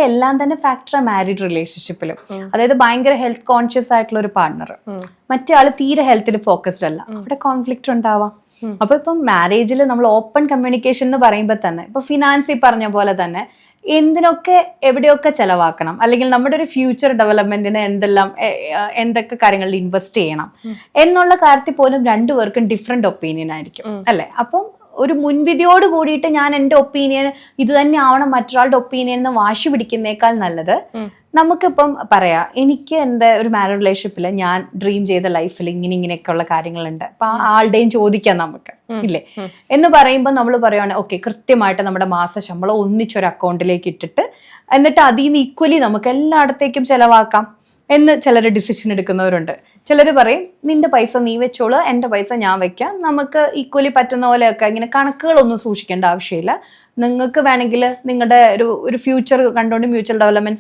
എല്ലാം തന്നെ factor married റിലേഷൻഷിപ്പിലും. അതായത് ഭയങ്കര ഹെൽത്ത് കോൺഷ്യസ് ആയിട്ടുള്ള ഒരു പാർട്ണർ, മറ്റേ ആള് തീരെ ഹെൽത്തിൽ ഫോക്കസ്ഡ് അല്ല, അവിടെ കോൺഫ്ലിക്റ്റ് ഉണ്ടാവാം. അപ്പൊ ഇപ്പം മാരേജിൽ നമ്മൾ ഓപ്പൺ കമ്മ്യൂണിക്കേഷൻ എന്ന് പറയുമ്പോൾ തന്നെ ഇപ്പൊ ഫിനാൻസ് പറഞ്ഞ പോലെ തന്നെ എന്തിനൊക്കെ എവിടെയൊക്കെ ചെലവാക്കണം, അല്ലെങ്കിൽ നമ്മുടെ ഒരു ഫ്യൂച്ചർ ഡെവലപ്മെന്റിന് എന്തൊക്കെ കാര്യങ്ങളിൽ ഇൻവെസ്റ്റ് ചെയ്യണം എന്നുള്ള കാര്യത്തിൽ പോലും രണ്ടുപേർക്കും ഡിഫറെന്റ് ഒപ്പീനിയൻ ആയിരിക്കും അല്ലെ. അപ്പം ഒരു മുൻവിധിയോട് കൂടിയിട്ട് ഞാൻ എൻ്റെ ഒപ്പീനിയൻ ഇത് തന്നെ ആവണം മറ്റൊരാളുടെ ഒപ്പീനിയൻ എന്ന് വാശി പിടിക്കുന്നേക്കാൾ നല്ലത് നമുക്കിപ്പം പറയാം, എനിക്ക് എൻ്റെ ഒരു മാരീഡ് റിലേഷൻഷിപ്പിൽ ഞാൻ ഡ്രീം ചെയ്ത ലൈഫിൽ ഇങ്ങനെയൊക്കെയുള്ള കാര്യങ്ങളുണ്ട്, അപ്പൊ ആളുടെയും ചോദിക്കാം നമുക്ക് ഇല്ലേ എന്ന് പറയുമ്പോൾ നമ്മൾ പറയുവാണ് ഓക്കെ കൃത്യമായിട്ട് നമ്മുടെ മാസ ശമ്പളം ഒന്നിച്ചൊരു അക്കൗണ്ടിലേക്ക് ഇട്ടിട്ട് എന്നിട്ട് അതിൽ നിന്ന് ഈക്വലി നമുക്ക് എല്ലായിടത്തേക്കും ചെലവാക്കാം എന്ന് ചിലർ ഡിസിഷൻ എടുക്കുന്നവരുണ്ട്. ചിലർ പറയും നിന്റെ പൈസ നീ വെച്ചോളൂ, എൻ്റെ പൈസ ഞാൻ വെക്കാം, നമുക്ക് ഈക്വലി പറ്റുന്ന പോലെയൊക്കെ. ഇങ്ങനെ കണക്കുകളൊന്നും സൂക്ഷിക്കേണ്ട ആവശ്യമില്ല, നിങ്ങൾക്ക് വേണമെങ്കിൽ നിങ്ങളുടെ ഒരു ഫ്യൂച്ചർ കണ്ടുകൊണ്ട് മ്യൂച്വൽ ഡെവലപ്മെന്റ്